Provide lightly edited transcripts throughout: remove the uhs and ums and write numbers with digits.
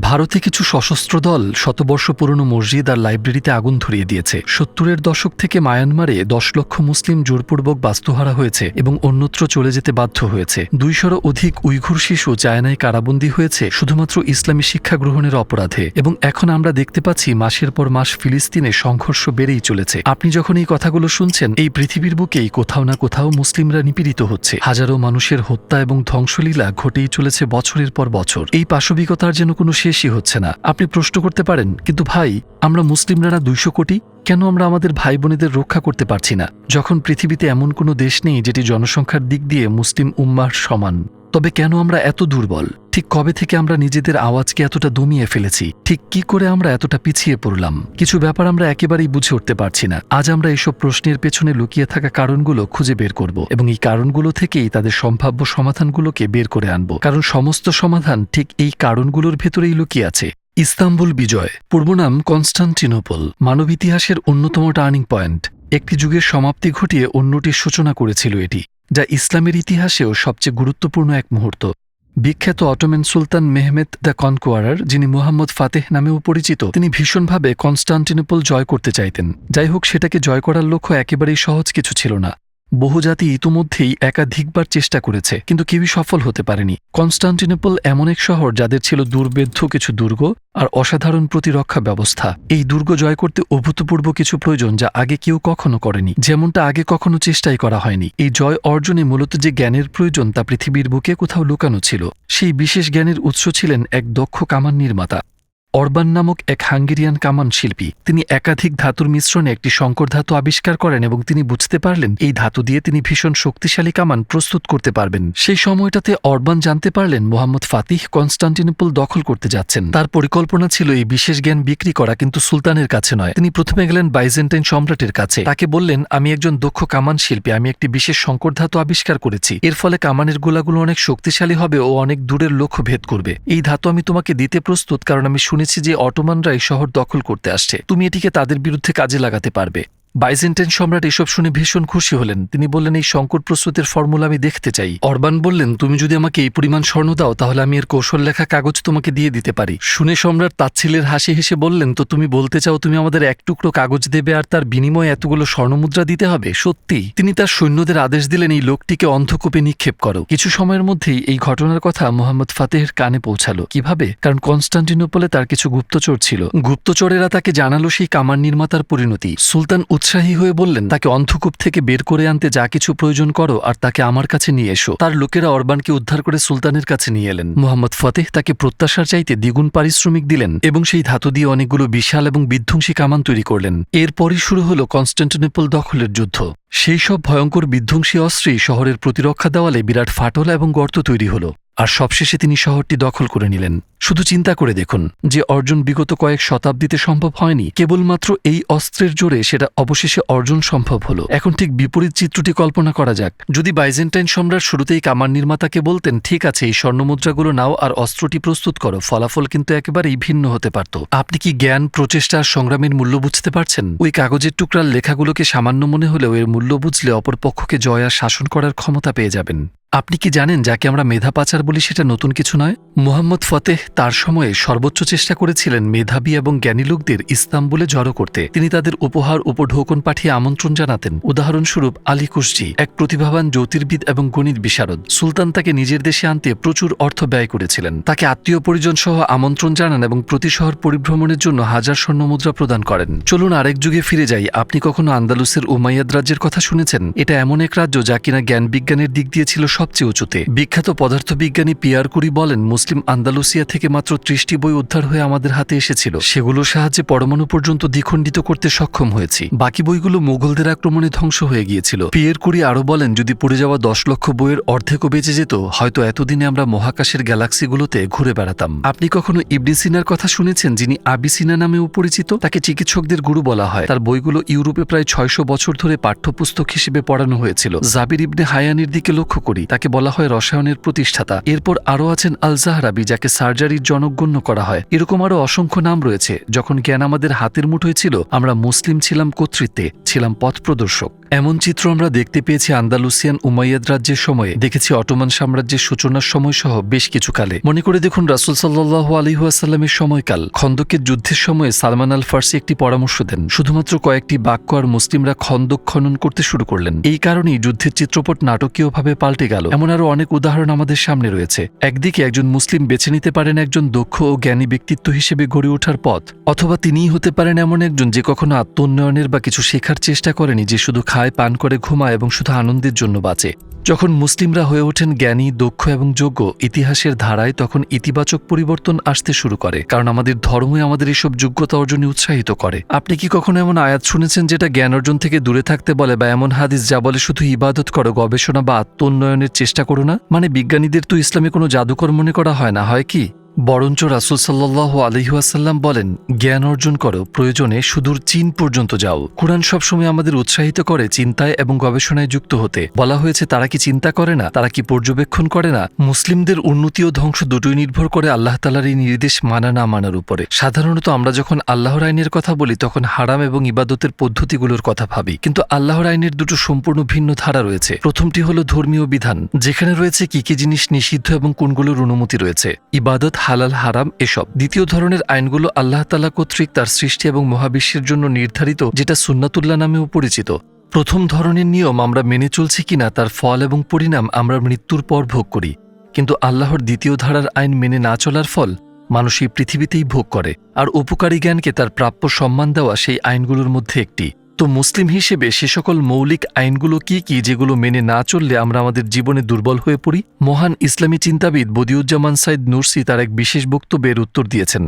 ভারতে কিছু সশস্ত্র দল শতবর্ষ পুরনো মসজিদ আর লাইব্রেরিতে আগুন ধরিয়ে দিয়েছে। ৭০-এর দশক থেকে মায়ানমারে ১০ লক্ষ মুসলিম জোরপূর্বক বাস্তুহারা হয়েছে এবং অন্যত্র চলে যেতে বাধ্য হয়েছে। ২০০-রও অধিক উইঘুর শিশু চায়নায় কারাবন্দী হয়েছে শুধুমাত্র ইসলামী শিক্ষা গ্রহণের অপরাধে। এবং এখন আমরা দেখতে পাচ্ছি মাসের পর মাস ফিলিস্তিনে সংঘর্ষ বেড়েই চলেছে। আপনি যখন এই কথাগুলো শুনছেন, এই পৃথিবীর বুকেই কোথাও না কোথাও মুসলিমরা নিপীড়িত হচ্ছে। হাজারো মানুষের হত্যা এবং ধ্বংসলীলা ঘটেই চলেছে বছরের পর বছর। এই পাশবিকতার যেন কোনো শেষই হচ্ছে না। আপনি প্রশ্ন করতে পারেন, কিন্তু ভাই, আমরা মুসলিমরা না ২০০ কোটি, কেন আমরা আমাদের ভাই বোনেদের রক্ষা করতে পারছি না? যখন পৃথিবীতে এমন কোনো দেশ নেই যেটি জনসংখ্যার দিক দিয়ে মুসলিম উম্মাহর সমান, তবে কেন আমরা এত দুর্বল? ঠিক কবে থেকে আমরা নিজেদের আওয়াজকে এতটা দমিয়ে ফেলেছি? ঠিক কি করে আমরা এতটা পিছিয়ে পড়লাম? কিছু ব্যাপার আমরা একেবারেই বুঝে উঠতে পারছি না। আজ আমরা এসব প্রশ্নের পেছনে লুকিয়ে থাকা কারণগুলো খুঁজে বের করব এবং এই কারণগুলো থেকেই তাদের সম্ভাব্য সমাধানগুলোকে বের করে আনব, কারণ সমস্ত সমাধান ঠিক এই কারণগুলোর ভেতরেই লুকিয়ে আছে। ইস্তাম্বুল বিজয়, পূর্বনাম কনস্টান্টিনোপল, মানব ইতিহাসের অন্যতম টার্নিং পয়েন্ট। একটি যুগের সমাপ্তি ঘটিয়ে অন্যটির সূচনা করেছিল এটি, যা ইসলামের ইতিহাসেও সবচেয়ে গুরুত্বপূর্ণ এক মুহূর্ত। বিখ্যাত অটোমান সুলতান মেহমেদ দ্য কনকোয়ারার, যিনি মুহাম্মদ ফাতেহ নামেও পরিচিত, তিনি ভীষণভাবে কনস্টান্টিনোপল জয় করতে চাইতেন। যাই হোক, সেটাকে জয় করার লক্ষ্য একেবারেই সহজ কিছু ছিল না। বহু জাতি ইতোমধ্যেই একাধিকবার চেষ্টা করেছে, কিন্তু কেউই সফল হতে পারেনি। কনস্টান্টিনোপল এমন এক শহর যাদের ছিল দুর্ভেদ্য কিছু দুর্গ আর অসাধারণ প্রতিরক্ষা ব্যবস্থা। এই দুর্গ জয় করতে অভূতপূর্ব কিছু প্রয়োজন, যা আগে কেউ কখনো করেনি, যেমনটা আগে কখনো চেষ্টাই করা হয়নি। এই জয় অর্জনে মূলত যে জ্ঞানের প্রয়োজন তা পৃথিবীর বুকে কোথাও লুকানো ছিল। সেই বিশেষ জ্ঞানের উৎস ছিলেন এক দক্ষ কামান নির্মাতা, অরবান নামক এক হাঙ্গেরিয়ান কামান শিল্পী। তিনি একাধিক ধাতুর মিশ্রণে একটি সংকর ধাতু আবিষ্কার করেন এবং তিনি বুঝতে পারলেন এই ধাতু দিয়ে তিনি ভীষণ শক্তিশালী কামান প্রস্তুত করতে পারবেন। সেই সময়টাতে অরবান জানতে পারলেন মোহাম্মদ ফাতিহ কনস্টান্টিনোপল দখল করতে যাচ্ছেন। তার পরিকল্পনা ছিল এই বিশেষ জ্ঞান বিক্রি করা, কিন্তু সুলতানের কাছে নয়। তিনি প্রথমে গেলেন বাইজেন্টাইন সম্রাটের কাছে। তাকে বললেন, আমি একজন দক্ষ কামান শিল্পী, আমি একটি বিশেষ সংকর ধাতু আবিষ্কার করেছি। এর ফলে কামানের গোলাগুলো অনেক শক্তিশালী হবে ও অনেক দূরের লক্ষ্য ভেদ করবে। এই ধাতু আমি তোমাকে দিতে প্রস্তুত, কারণ আমি শুনেছি যে অটোমানরা এই শহর দখল করতে আসছে। তুমি এটিকে তাদের বিরুদ্ধে কাজে লাগাতে পারবে। বাইজেন্টাইন সম্রাট এসব শুনে ভীষণ খুশি হলেন। তিনি বললেন, এই সংকট প্রস্তুতের ফর্মুলা আমি দেখতে চাই। অরবান বললেন, তুমি যদি আমাকে এই পরিমাণ স্বর্ণ দাও, তাহলে আমি এর কৌশল লেখা কাগজ তোমাকে দিয়ে দিতে পারি। শুনে সম্রাট তাচ্ছিল্যের হাসি হেসে বললেন, তো তুমি বলতে চাও তুমি আমাদের এক টুকরো কাগজ দেবে আর তার বিনিময়ে এতগুলো স্বর্ণমুদ্রা দিতে হবে? সত্যি? তিনি তার সৈন্যদের আদেশ দিলেন, এই লোকটিকে অন্ধকূপে নিক্ষেপ করো। কিছু সময়ের মধ্যেই এই ঘটনার কথা মোহাম্মদ ফাতেহের কানে পৌঁছালো। কিভাবে? কারণ কনস্টান্টিনোপলে তার কিছু গুপ্তচর ছিল। গুপ্তচরেরা তাকে জানালো সেই কামান নির্মাতার পরিণতি। সুলতান উৎসাহী হয়ে বললেন, তাকে অন্ধকূপ থেকে বের করে আনতে যা কিছু প্রয়োজন করো আর তাকে আমার কাছে নিয়ে এসো। তার লোকেরা অরবানকে উদ্ধার করে সুলতানের কাছে নিয়ে এলেন। মোহাম্মদ ফাতেহ তাকে প্রত্যাশার চাইতে দ্বিগুণ পারিশ্রমিক দিলেন এবং সেই ধাতু দিয়ে অনেকগুলো বিশাল এবং বিধ্বংসী কামান তৈরি করলেন। এরপরই শুরু হলো কনস্টান্টিনোপল দখলের যুদ্ধ। সেই সব ভয়ঙ্কর বিধ্বংসী অস্ত্রেই শহরের প্রতিরক্ষা দেওয়ালে বিরাট ফাটল এবং গর্ত তৈরি হলো, আর সবশেষে তিনি শহরটি দখল করে নিলেন। শুধু চিন্তা করে দেখুন, যে অর্জন বিগত কয়েক শতাব্দীতে সম্ভব হয়নি, কেবলমাত্র এই অস্ত্রের জোরে সেটা অবশেষে অর্জন সম্ভব হলো। এখন ঠিক বিপরীত চিত্রটি কল্পনা করা যাক। যদি বাইজেন্টাইন সম্রাট শুরুতেই কামান নির্মাতাকে বলতেন, ঠিক আছে, এই স্বর্ণমুদ্রাগুলো নাও আর অস্ত্রটি প্রস্তুত করো, ফলাফল কিন্তু একেবারেই ভিন্ন হতে পারত। আপনি কি জ্ঞান, প্রচেষ্টা আর সংগ্রামের মূল্য বুঝতে পারছেন? ওই কাগজের টুকরার লেখাগুলোকে সামান্য মনে হলেও এর মূল্য বুঝলে অপরপক্ষকে জয় আর শাসন করার ক্ষমতা পেয়ে যাবেন। আপনি কি জানেন, যাকে আমরা মেধা পাচার বলি সেটা নতুন কিছু নয়? মুহাম্মদ ফাতেহ তার সময়ে সর্বোচ্চ চেষ্টা করেছিলেন মেধাবী এবং জ্ঞানী লোকদের ইস্তাম্বুলে জড়ো করতে। তিনি তাদের উপহার উপঢৌকন পাঠিয়ে আমন্ত্রণ জানাতেন। উদাহরণস্বরূপ আলী কুশজি, এক প্রতিভাবান জ্যোতির্বিদ এবং গণিত বিশারদ। সুলতান তাকে নিজের দেশে আনতে প্রচুর অর্থ ব্যয় করেছিলেন। তাকে আত্মীয় পরিজন সহ আমন্ত্রণ জানান এবং প্রতি শহর পরিভ্রমণের জন্য 1000 স্বর্ণমুদ্রা প্রদান করেন। চলুন আরেক যুগে ফিরে যাই। আপনি কখনো আন্দালুসের উমাইয়াদ রাজ্যের কথা শুনেছেন? এটা এমন এক রাজ্য যা কিনা জ্ঞান বিজ্ঞানের দিক দিয়ে ছিল সবচেয়ে উঁচুতে। বিখ্যাত পদার্থবিজ্ঞানী পিয়ার কুরি বলেন, মুসলিম আন্দালুসিয়া থেকে মাত্র 30টি বই উদ্ধার হয়ে আমাদের হাতে এসেছিল। সেগুলোর সাহায্যে পরমাণু পর্যন্ত দ্বিখণ্ডিত করতে সক্ষম হয়েছি। বাকি বইগুলো মুঘলদের আক্রমণে ধ্বংস হয়ে গিয়েছিল। পিয়ার কুরি আরও বলেন, যদি পড়ে যাওয়া 10 লক্ষ বইয়ের অর্ধেকও বেঁচে যেত, হয়তো এতদিনে আমরা মহাকাশের গ্যালাক্সিগুলোতে ঘুরে বেড়াতাম। আপনি কখনো ইবনে সিনার কথা শুনেছেন, যিনি আবিসিনা নামেও পরিচিত? তাকে চিকিৎসকদের গুরু বলা হয়। তার বইগুলো ইউরোপে প্রায় 600 বছর ধরে পাঠ্যপুস্তক হিসেবে পড়ানো হয়েছিল। জাবির ইবনে হায়ানের দিকে লক্ষ্য করি, তাকে বলা হয় রসায়নের প্রতিষ্ঠাতা। এরপর আরও আছেন আল জাহরাবি, যাকে সার্জারির জনক গণ্য করা হয়। এরকম আরও অসংখ্য নাম রয়েছে। যখন জ্ঞান আমাদের হাতের মুঠোয় ছিল, আমরা মুসলিম ছিলাম কর্তৃত্বে, ছিলাম পথ প্রদর্শক। এমন চিত্র আমরা দেখতে পেয়েছি আন্দালুসিয়ান উমাইয়াদ রাজ্যের সময়ে, দেখেছি অটোমান সাম্রাজ্যের সূচনার সময় সহ বেশ কিছু কালে। মনে করে দেখুন রাসূল সাল্লাল্লাহু আলাইহি ওয়াসাল্লামের সময়কাল, খন্দকের যুদ্ধের সময়ে সালমান আল ফার্সি একটি পরামর্শ দেন, শুধুমাত্র কয়েকটি বাক্য আর মুসলিমরা খন্দক খনন করতে শুরু করলেন। এই কারণেই যুদ্ধের চিত্রপট নাটকীয়ভাবে পাল্টে গেল। এমন আরো অনেক উদাহরণ আমাদের সামনে রয়েছে। একদিকে একজন মুসলিম বেছে নিতে পারেন একজন দক্ষ ও জ্ঞানী ব্যক্তিত্ব হিসেবে গড়ে ওঠার পথ, অথবা তিনিই হতে পারেন এমন একজন যে কখনো আত্ম উন্নয়নের বা কিছু শেখার চেষ্টা করেনি, যে শুধু খায়, পান করে, ঘুমায় এবং শুধু আনন্দের জন্য বাঁচে। যখন মুসলিমরা হয়ে ওঠেন জ্ঞানী, দক্ষ এবং যোগ্য ইতিহাসের ধারায়, তখন ইতিবাচক পরিবর্তন আসতে শুরু করে, কারণ আমাদের ধর্মই আমাদের এসব যোগ্যতা অর্জনে উৎসাহিত করে। আপনি কি কখনো এমন আয়াত শুনেছেন যেটা জ্ঞান অর্জন থেকে দূরে থাকতে বলে, বা এমন হাদিস যা বলে শুধু ইবাদত করো, গবেষণা বা আত্ম উন্নয়নের চেষ্টা করো না? মানে বিজ্ঞানীদের তো ইসলামে কোনো জাদুকর মনে করা হয় না, হয় কি? বরঞ্চ রাসূল সাল্লাল্লাহু আলাইহি ওয়াসাল্লাম বলেন, জ্ঞান অর্জন করো, প্রয়োজনে সুদূর চীন পর্যন্ত যাও। কুরআন সবসময় আমাদের উৎসাহিত করে চিন্তায় এবং গবেষণায় যুক্ত হতে। বলা হয়েছে তারা কি চিন্তা করে না, তারা কি পর্যবেক্ষণ করে না? মুসলিমদের উন্নতি ও ধ্বংস দুটোই নির্ভর করে আল্লাহ তাআলার এই নির্দেশ মানা না মানার উপরে। সাধারণত আমরা যখন আল্লাহর আইনের কথা বলি তখন হারাম এবং ইবাদতের পদ্ধতিগুলোর কথা ভাবি, কিন্তু আল্লাহর আইনের দুটো সম্পূর্ণ ভিন্ন ধারা রয়েছে। প্রথমটি হলো ধর্মীয় বিধান, যেখানে রয়েছে কি কি জিনিস নিষিদ্ধ এবং কোনগুলোর অনুমতি রয়েছে, ইবাদত, হালাল, হারাম, এসব। দ্বিতীয় ধরনের আইনগুলো আল্লাহ তাআলা কর্তৃক তার সৃষ্টি এবং মহাবিশ্বের জন্য নির্ধারিত, যেটা সুন্নাতুল্লাহ নামেও পরিচিত। প্রথম ধরনের নিয়ম আমরা মেনে চলছি কিনা তার ফল এবং পরিণাম আমরা মৃত্যুর পর ভোগ করি, কিন্তু আল্লাহর দ্বিতীয় ধারার আইন মেনে না চলার ফল মানুষ এই পৃথিবীতেই ভোগ করে, আর উপকারী জ্ঞানকে তার প্রাপ্য সম্মান দেওয়া সেই আইনগুলোর মধ্যে একটি। তো মুসলিম হিসেবে সে সকল মৌলিক আইনগুলো কি কি যেগুলো মেনে না চললে আমরা আমাদের জীবনে দুর্বল হয়ে পড়ি? মহান ইসলামী চিন্তাবিদ বদিউজ্জামান সাইদ নুরসি তার এক বিশেষ বক্তব্যের উত্তর দিয়েছেন,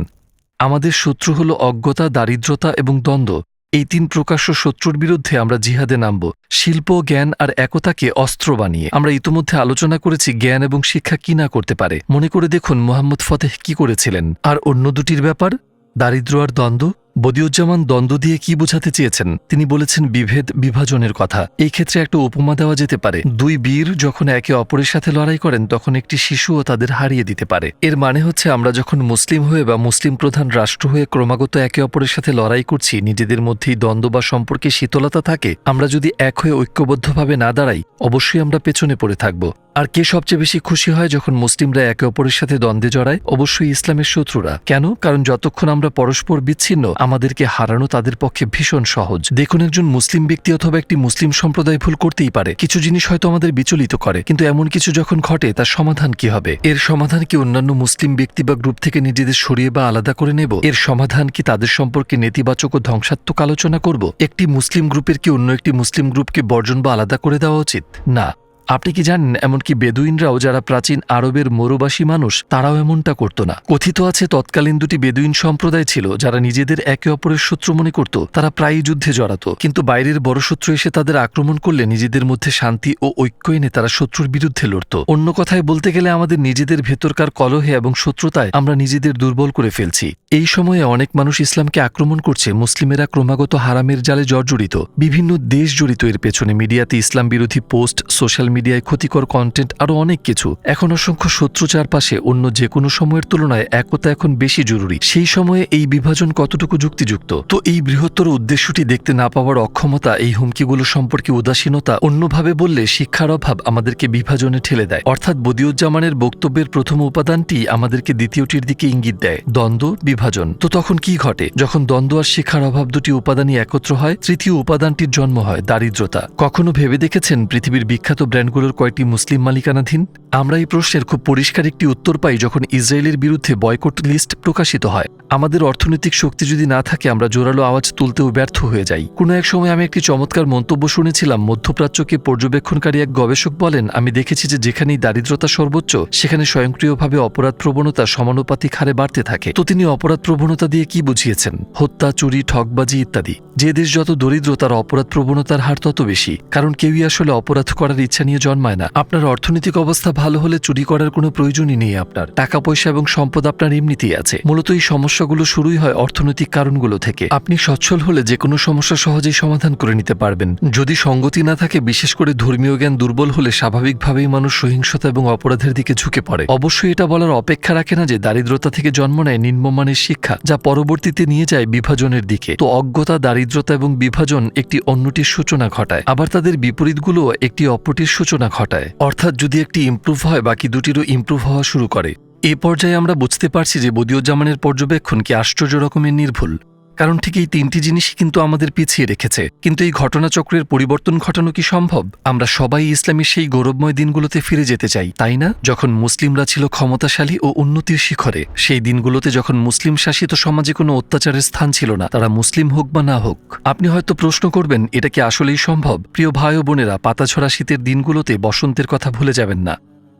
আমাদের শত্রু হল অজ্ঞতা, দারিদ্রতা এবং দ্বন্দ্ব। এই তিন প্রকাশ্য শত্রুর বিরুদ্ধে আমরা জিহাদে নামব, শিল্প, জ্ঞান আর একতাকে অস্ত্র বানিয়ে। আমরা ইতোমধ্যে আলোচনা করেছি জ্ঞান এবং শিক্ষা কি না করতে পারে। মনে করে দেখুন মুহাম্মদ ফতেহ কি করেছিলেন। আর অন্য দুটির ব্যাপার, দারিদ্র আর দ্বন্দ্ব, বদিউজ্জামান দ্বন্দ্ব দিয়ে কি বোঝাতে চেয়েছেন? তিনি বলেছেন বিভেদ, বিভাজনের কথা। এই ক্ষেত্রে একটা উপমা দেওয়া যেতে পারে, দুই বীর যখন একে অপরের সাথে লড়াই করেন তখন একটি শিশুও তাদের হারিয়ে দিতে পারে। এর মানে হচ্ছে আমরা যখন মুসলিম হয়ে বা মুসলিম প্রধান রাষ্ট্র হয়ে ক্রমাগত একে অপরের সাথে লড়াই করছি, নিজেদের মধ্যেই দ্বন্দ্ব বা সম্পর্কে শীতলতা থাকে, আমরা যদি এক হয়ে ঐক্যবদ্ধভাবে না দাঁড়াই, অবশ্যই আমরা পেছনে পড়ে থাকব। আর কে সবচেয়ে বেশি খুশি হয় যখন মুসলিমরা একে অপরের সাথে দ্বন্দ্বে জড়ায়? অবশ্যই ইসলামের শত্রুরা। কেন? কারণ যতক্ষণ আমরা পরস্পর বিচ্ছিন্ন, আমাদেরকে হারানো তাদের পক্ষে ভীষণ সহজ। দেখুন, একজন মুসলিম ব্যক্তি অথবা একটি মুসলিম সম্প্রদায় ভুল করতেই পারে, কিছু জিনিস হয়তো আমাদের বিচলিত করে, কিন্তু এমন কিছু যখন ঘটে তার সমাধান কি হবে? এর সমাধান কি অন্যান্য মুসলিম ব্যক্তি বা গ্রুপ থেকে নিজেদের সরিয়ে বা আলাদা করে নেব? এর সমাধান কি তাদের সম্পর্কে নেতিবাচক ও ধ্বংসাত্মক আলোচনা করব? একটি মুসলিম গ্রুপের কি অন্য একটি মুসলিম গ্রুপকে বর্জন বা আলাদা করে দেওয়া উচিত? না। আপনি কি জানেন এমনকি বেদুইনরাও, যারা প্রাচীন আরবের মরুবাসী মানুষ, তারাও এমনটা করত না। কথিত আছে তৎকালীন দুটি বেদুইন সম্প্রদায় ছিল যারা নিজেদের একে অপরের শত্রু মনে করত। তারা প্রায়ই যুদ্ধে জড়াত, কিন্তু বাইরের বড় শত্রু এসে তাদের আক্রমণ করলে নিজেদের মধ্যে শান্তি ও ঐক্য এনে তারা শত্রুর বিরুদ্ধে লড়ত। অন্য কথায় বলতে গেলে আমাদের নিজেদের ভেতরকার কলহে এবং শত্রুতায় আমরা নিজেদের দুর্বল করে ফেলছি। এই সময়ে অনেক মানুষ ইসলামকে আক্রমণ করছে, মুসলিমেরা ক্রমাগত হারামের জালে জর্জরিত, বিভিন্ন দেশ জড়িত এর পেছনে। মিডিয়াতে ইসলাম বিরোধী পোস্ট, সোশ্যাল মিডিয়ায় ক্ষতিকর কন্টেন্ট, আরও অনেক কিছু। এখন অসংখ্য শত্রু চারপাশে। অন্য যে কোনো সময়ের তুলনায় একতা এখন বেশি জরুরি। সেই সময়ে এই বিভাজন কতটুকু যুক্তিযুক্ত? তো এই বৃহত্তর উদ্দেশ্যটি দেখতে না পাওয়ার অক্ষমতা, এই হুমকিগুলো সম্পর্কে উদাসীনতা, অন্যভাবে বললে শিক্ষার অভাব আমাদেরকে বিভাজনে ঠেলে দেয়। অর্থাৎ বদিউজ্জামানের বক্তব্যের প্রথম উপাদানটি আমাদেরকে দ্বিতীয়টির দিকে ইঙ্গিত দেয়, দ্বন্দ্ব, বিভাজন। তো তখন কি ঘটে? যখন দ্বন্দ্ব আর শিক্ষার অভাব দুটি উপাদানই একত্র হয়, তৃতীয় উপাদানটির জন্ম হয়, দারিদ্রতা। কখনো ভেবে দেখেছেন পৃথিবীর বিখ্যাত ব্র্যান্ডগুলোর কয়টি মুসলিম মালিকানাধীন? আমরা এই প্রশ্নের খুব পরিষ্কার একটি উত্তর পাই যখন ইসরায়েলের বিরুদ্ধে বয়কট লিস্ট প্রকাশিত হয়। আমাদের অর্থনৈতিক শক্তি যদি না থাকে, আমরা জোরালো আওয়াজ তুলতেও ব্যর্থ হয়ে যাই। কোনো এক সময় আমি একটি চমৎকার মন্তব্য শুনেছিলাম। মধ্যপ্রাচ্যকে পর্যবেক্ষণকারী এক গবেষক বলেন, আমি দেখেছি যে যেখানেই দারিদ্রতা সর্বোচ্চ, সেখানে স্বয়ংক্রিয়ভাবে অপরাধ প্রবণতা সমানুপাতিক হারে বাড়তে থাকে। তো তিনি অপরাধ প্রবণতা দিয়ে কি বুঝিয়েছেন? হত্যা, চুরি, ঠকবাজি ইত্যাদি। যে দেশ যত দরিদ্র, তার অপরাধ প্রবণতার হার তত বেশি, কারণ কেউই আসলে অপরাধ করার ইচ্ছা নিয়ে নিয়ে জন্মায় না। আপনার অর্থনৈতিক অবস্থা ভালো হলে চুরি করার কোনো প্রয়োজনই নেই। আপনার টাকা পয়সা এবং সম্পদ আপনার এমনিতেই আছে। মূলত এই সমস্যাগুলো শুরুই হয় অর্থনৈতিক কারণগুলো থেকে। আপনি সচ্ছল হলে যে কোনো সমস্যা সহজেই সমাধান করে নিতে পারবেন। যদি সঙ্গতি না থাকে, বিশেষ করে ধর্মীয় জ্ঞান দুর্বল হলে স্বাভাবিকভাবেই মানুষ সহিংসতা এবং অপরাধের দিকে ঝুঁকে পড়ে। অবশ্যই এটা বলার অপেক্ষা রাখে না যে দারিদ্রতা থেকে জন্ম নেয় নিম্নমানের শিক্ষা, যা পরবর্তীতে নিয়ে যায় বিভাজনের দিকে। তো অজ্ঞতা, দারিদ্রতা এবং বিভাজন একটি অন্যটির সূচনা ঘটায়, আবার তাদের বিপরীতগুলো একটি অপরটির সূচনা ঘটায়। অর্থাৎ যদি একটি ইমপ্রুভ হয়, বাকি দুটিরও ইমপ্রুভ হওয়া শুরু করে। এ পর্যায়ে আমরা বুঝতে পারছি যে বদিউজ্জামানের পর্যবেক্ষণ কি আশ্চর্য রকমের নির্ভুল। কারণ ঠিক এই তিনটি জিনিসই কিন্তু আমাদের পিছিয়ে রেখেছে। কিন্তু এই ঘটনাচক্রের পরিবর্তন ঘটানো কি সম্ভব? আমরা সবাই ইসলামের সেই গৌরবময় দিনগুলোতে ফিরে যেতে চাই, তাই না? যখন মুসলিমরা ছিল ক্ষমতাশালী ও উন্নতির শিখরে, সেই দিনগুলোতে যখন মুসলিম শাসিত সমাজে কোনো অত্যাচারের স্থান ছিল না, তারা মুসলিম হোক বা না হোক। আপনি হয়তো প্রশ্ন করবেন, এটা কি আসলেই সম্ভব? প্রিয় ভাই ও বোনেরা, পাতাঝরা শীতের দিনগুলোতে বসন্তের কথা ভুলে যাবেন না।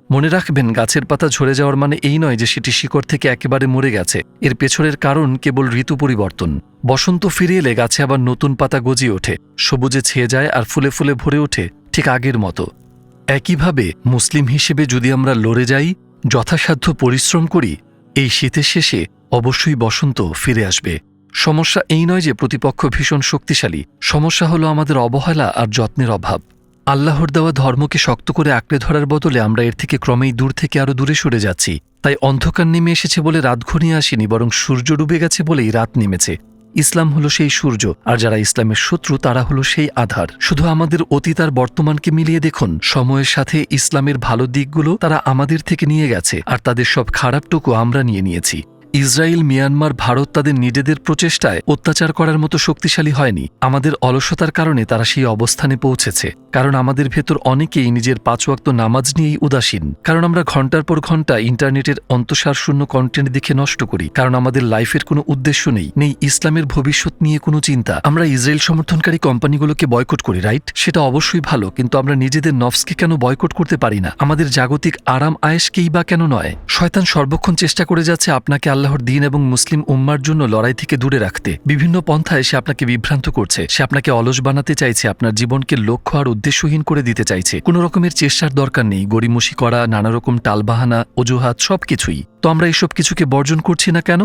মনে রাখবেন, গাছের পাতা ঝরে যাওয়ার মানে এই নয় যে সেটি শিকড় থেকে একেবারে মরে গেছে। এর পেছনের কারণ কেবল ঋতু পরিবর্তন। বসন্ত ফিরে এলে গাছে আবার নতুন পাতা গজিয়ে ওঠে, সবুজে ছেয়ে যায় আর ফুলে ফুলে ভরে ওঠে ঠিক আগের মতো। একইভাবে মুসলিম হিসেবে যদি আমরা লড়ে যাই, যথাসাধ্য পরিশ্রম করি, এই শীতের শেষে অবশ্যই বসন্ত ফিরে আসবে। সমস্যা এই নয় যে প্রতিপক্ষ ভীষণ শক্তিশালী, সমস্যা হলো আমাদের অবহেলা আর যত্নের অভাব। আল্লাহর দেওয়া ধর্মকে শক্ত করে আঁকড়ে ধরার বদলে আমরা এর থেকে ক্রমেই দূর থেকে আরও দূরে সরে যাচ্ছি। তাই অন্ধকার নেমে এসেছে বলে রাত ঘনিয়ে আসেনি, বরং সূর্য ডুবে গেছে বলেই রাত নেমেছে। ইসলাম হলো সেই সূর্য, আর যারা ইসলামের শত্রু তারা হলো সেই আধার। শুধু আমাদের অতীত আর বর্তমানকে মিলিয়ে দেখুন, সময়ের সাথে ইসলামের ভালো দিকগুলো তারা আমাদের থেকে নিয়ে গেছে, আর তাদের সব খারাপটুকু আমরা নিয়ে নিয়েছি। ইসরায়েল, মিয়ানমার, ভারত তাদের নিজেদের প্রচেষ্টায় অত্যাচার করার মতো শক্তিশালী হয়নি। আমাদের অলসতার কারণে তারা সেই অবস্থানে পৌঁছেছে। কারণ আমাদের ভেতর অনেকেই নিজের 5 ওয়াক্ত নামাজ নিয়েই উদাসীন। কারণ আমরা ঘন্টার পর ঘন্টা ইন্টারনেটের অন্তঃসারশূন্য কন্টেন্ট দেখে নষ্ট করি। কারণ আমাদের লাইফের কোনো উদ্দেশ্য নেই ইসলামের ভবিষ্যৎ নিয়ে কোনো চিন্তা। আমরা ইসরায়েল সমর্থনকারী কোম্পানিগুলোকে বয়কট করি, রাইট? সেটা অবশ্যই ভালো, কিন্তু আমরা নিজেদের নফসকে কেন বয়কট করতে পারি না? আমাদের জাগতিক আরাম আয়েশকেই বা কেন নয়? শয়তান সর্বক্ষণ চেষ্টা করে যাচ্ছে আপনাকে আল্লাহর দিন এবং মুসলিম উম্মার জন্য লড়াই থেকে দূরে রাখতে। বিভিন্ন পন্থায় সে আপনাকে বিভ্রান্ত করছে। সে আপনাকে অলস বানাতে চাইছে, আপনার জীবনকে লক্ষ্য আর উদ্দেশ্যহীন করে দিতে চাইছে। কোনো রকমের চেষ্টার দরকার নেই, গড়িমসি করা, নানা রকম টালবাহানা, অজুহাত, সবকিছুই। তো আমরা এসব কিছুকে বর্জন করছি না কেন?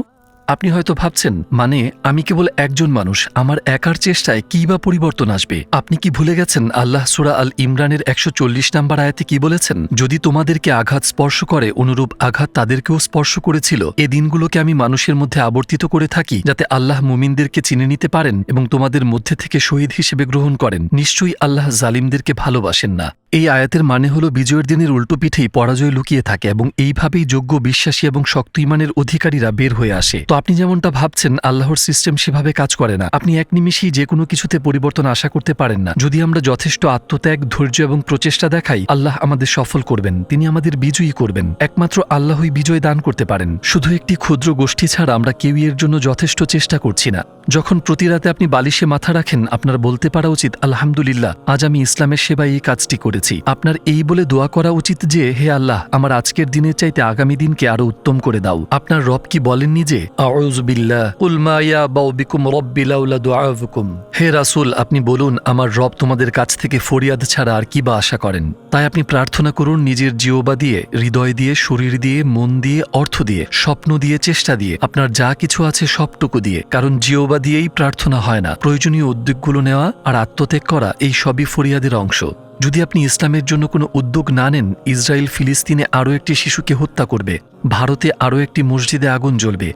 আপনি হয়তো ভাবছেন, মানে আমি কেবল একজন মানুষ, আমার একার চেষ্টায় কী বা পরিবর্তন আসবে? আপনি কি ভুলে গেছেন আল্লাহ সূরা আল ইমরানের 140 নম্বর আয়াতে কি বলেছেন? যদি তোমাদেরকে আঘাত স্পর্শ করে, অনুরূপ আঘাত তাদেরকেও স্পর্শ করেছিল। এ দিনগুলোকে আমি মানুষের মধ্যে আবর্তিত করে থাকি, যাতে আল্লাহ মুমিনদেরকে চিনে নিতে পারেন এবং তোমাদের মধ্যে থেকে শহীদ হিসেবে গ্রহণ করেন। নিশ্চয়ই আল্লাহ জালিমদেরকে ভালোবাসেন না। এই আয়াতের মানে হলো বিজয়ের দিনের উল্টো পিঠেই পরাজয় লুকিয়ে থাকে, এবং এইভাবেই যোগ্য, বিশ্বাসী এবং শক্ত ঈমানের অধিকারীরা বের হয়ে আসে। তো আপনি যেমনটা ভাবছেন আল্লাহর সিস্টেম সেভাবে কাজ করে না। আপনি এক নিমিষেই যে কোনো কিছুতে পরিবর্তন আশা করতে পারেন না। যদি আমরা যথেষ্ট আত্মত্যাগ, ধৈর্য এবং প্রচেষ্টা দেখাই, আল্লাহ আমাদের সফল করবেন, তিনি আমাদের বিজয়ী করবেন। একমাত্র আল্লাহই বিজয় দান করতে পারেন। শুধু একটি ক্ষুদ্র গোষ্ঠী ছাড়া আমরা কেউই এর জন্য যথেষ্ট চেষ্টা করছি না। যখন প্রতি রাতে আপনি বালিশে মাথা রাখেন, আপনার বলতে পারা উচিত, আলহামদুলিল্লাহ, আজ আমি ইসলামের সেবায় এই কাজটি করেছি। আপনার এই বলে দোয়া করা উচিত যে, হে আল্লাহ, আমার আজকের দিনের চাইতে আগামী দিনকে আরো উত্তম করে দাও। আপনার রব কি বলেননি যে, আউযু বিল্লাহ, কুল মা ইয়াবাউ বিকুম রাব্বি লাউলা দুআউকুম? হে রাসূল, আপনি বলুন, আমার রব তোমাদের কাছ থেকে ফরিয়াদ ছাড়া আর কি বা আশা করেন? তাই আপনি প্রার্থনা করুন নিজের জিহ্বা দিয়ে, হৃদয় দিয়ে, শরীর দিয়ে, মন দিয়ে, অর্থ দিয়ে, স্বপ্ন দিয়ে, চেষ্টা দিয়ে, আপনার যা কিছু আছে সবটুকু দিয়ে। কারণ জিহ্বা দিয়েই প্রার্থনা হয় না। প্রয়োজনীয় উদ্যোগগুলো নেওয়া আর আত্মত্যাগ করা, এই সবই ফরিয়াদের অংশ। যদি আপনি ইসলামের জন্য কোনো উদ্যোগ না নেন, ইসরায়েল ফিলিস্তিনে আরও একটি শিশুকে হত্যা করবে, ভারতে আরও একটি মসজিদে আগুন জ্বলবে,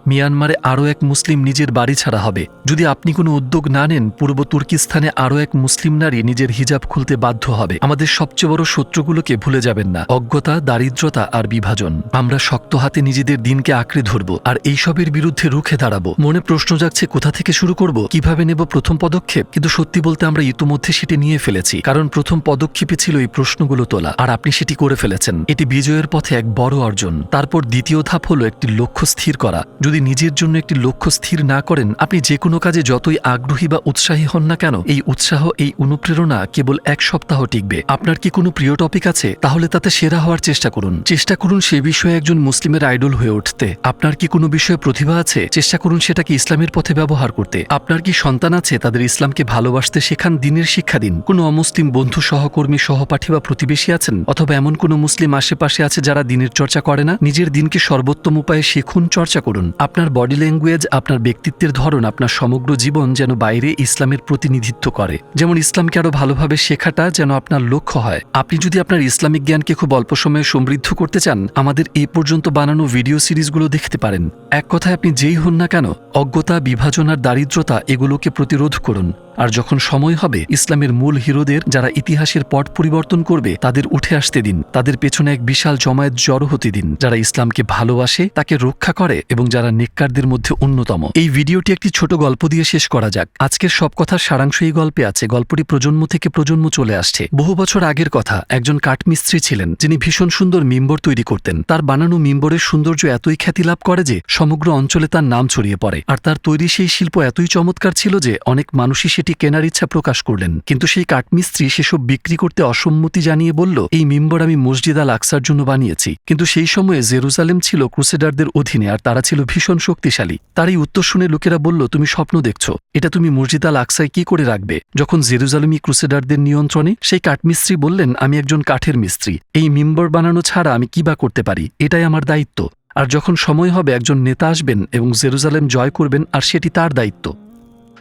মিয়ানমারে আরও এক মুসলিম নিজের বাড়ি ছাড়া হবে। যদি আপনি কোনো উদ্যোগ না নেন, পূর্ব তুর্কিস্তানে আরও এক মুসলিম নারী নিজের হিজাব খুলতে বাধ্য হবে। আমাদের সবচেয়ে বড় শত্রুগুলোকে ভুলে যাবেন না, অজ্ঞতা, দারিদ্রতা আর বিভাজন। আমরা শক্ত হাতে নিজেদের দিনকে আঁকড়ে ধরব আর এইসবের বিরুদ্ধে রুখে দাঁড়াবো। মনে প্রশ্ন জাগছে, কোথা থেকে শুরু করব, কিভাবে নেব প্রথম পদক্ষেপ? কিন্তু সত্যি বলতে আমরা ইতিমধ্যে সেটি নিয়ে ফেলেছি। কারণ প্রথম পদক্ষেপে ছিল এই প্রশ্নগুলো তোলা, আর আপনি সেটি করে ফেলেছেন। এটি বিজয়ের পথে এক বড় অর্জন। তারপর দ্বিতীয় ধাপ হলো একটি লক্ষ্য স্থির করা। যদি যদি নিজের জন্য একটি লক্ষ্য স্থির না করেন, আপনি যে কোনো কাজে যতই আগ্রহী বা উৎসাহী হন না কেন, এই উৎসাহ, এই অনুপ্রেরণা কেবল এক সপ্তাহ টিকবে। আপনার কি কোনো প্রিয় টপিক আছে? তাহলে তাতে সেরা হওয়ার চেষ্টা করুন। চেষ্টা করুন সে বিষয়ে একজন মুসলিমের আইডল হয়ে উঠতে। আপনার কি কোনো বিষয়ে প্রতিভা আছে? চেষ্টা করুন সেটাকে ইসলামের পথে ব্যবহার করতে। আপনার কি সন্তান আছে? তাদের ইসলামকে ভালোবাসতে শেখান, দিনের শিক্ষা দিন। কোনো অমুসলিম বন্ধু, সহকর্মী, সহপাঠী বা প্রতিবেশী আছেন, অথবা এমন কোনো মুসলিম আশেপাশে আছে যারা দিনের চর্চা করে না? নিজের দিনকে সর্বোত্তম উপায়ে শিখুন, চর্চা করুন। আপনার বডি ল্যাঙ্গুয়েজ, আপনার ব্যক্তিত্বের ধরন, আপনার সমগ্র জীবন যেন বাইরে ইসলামের প্রতিনিধিত্ব করে। যেমন ইসলামকে আরো ভালোভাবে শেখাটা যেন আপনার লক্ষ্য হয়। আপনি যদি আপনার ইসলামিক জ্ঞানকে খুব অল্প সময়ে সমৃদ্ধ করতে চান, আমাদের এই পর্যন্ত বানানো ভিডিও সিরিজগুলো দেখতে পারেন। এক কথায় আপনি যেই হন না কেন, অজ্ঞতা, বিভাজন আর দারিদ্রতা এগুলোকে প্রতিরোধ করুন। আর যখন সময় হবে, ইসলামের মূল হিরোদের, যারা ইতিহাসের পট পরিবর্তন করবে, তাদের উঠে আসতে দিন। তাদের পেছনে এক বিশাল জমায়েত জড়ো হতে দিন, যারা ইসলামকে ভালোবাসে, তাকে রক্ষা করে এবং যারা নেককারদের মধ্যে অন্যতম। এই ভিডিওটি একটি ছোট গল্প দিয়ে শেষ করা যাক। আজকের সব কথার সারাংশ এই গল্পে আছে। গল্পটি প্রজন্ম থেকে প্রজন্ম চলে আসছে। বহু বছর আগের কথা। একজন কাঠমিস্ত্রি ছিলেন, যিনি ভীষণ সুন্দর মিম্বর তৈরি করতেন। তার বানানো মিম্বরের সৌন্দর্য এতই খ্যাতি লাভ করে যে সমগ্র অঞ্চলে তার নাম ছড়িয়ে পড়ে। আর তার তৈরি সেই শিল্প এতই চমৎকার ছিল যে অনেক মানুষই সেটি কেনার ইচ্ছা প্রকাশ করলেন। কিন্তু সেই কাঠমিস্ত্রি সেসব বিক্রি করতে অসম্মতি জানিয়ে বলল, এই মিম্বর আমি মসজিদ আল আকসার জন্য বানিয়েছি। কিন্তু সেই সময়ে জেরুজালেম ছিল ক্রুসেডারদের অধীনে, আর তারা ছিল ভীষণ শক্তিশালী। তার এই উত্তর শুনে লোকেরা বলল, তুমি স্বপ্ন দেখছো, এটা তুমি মসজিদ আল আকসায় কি করে রাখবে, যখন জেরুজালেমই ক্রুসেডারদের নিয়ন্ত্রণে? সেই কাঠমিস্ত্রি বললেন, আমি একজন কাঠের মিস্ত্রি, এই মিম্বর বানানো ছাড়া আমি কি বা করতে পারি? এটাই আমার দায়িত্ব। আর যখন সময় হবে, একজন নেতা আসবেন এবং জেরুজালেম জয় করবেন, আর সেটি তার দায়িত্ব।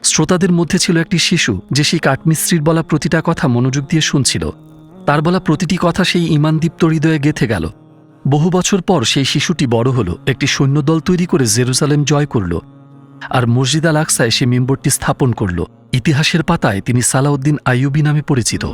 শ্রোতাদের মধ্যে ছিল একটি শিশু, যে সেই কাঠমিস্ত্রির বলা প্রতিটা কথা মনোযোগ দিয়ে শুনছিল। তার বলা প্রতিটি কথা সেই ঈমানদীপ্ত হৃদয়ে গেঁথে গেল। বহু বছর পর সেই শিশুটি বড় হল, একটি সৈন্যদল তৈরি করে জেরুজালেম জয় করল, আর মসজিদ আল আকসায় সে মিম্বরটি স্থাপন করল। ইতিহাসের পাতায় তিনি সালাউদ্দিন আইয়ুবী নামে পরিচিত।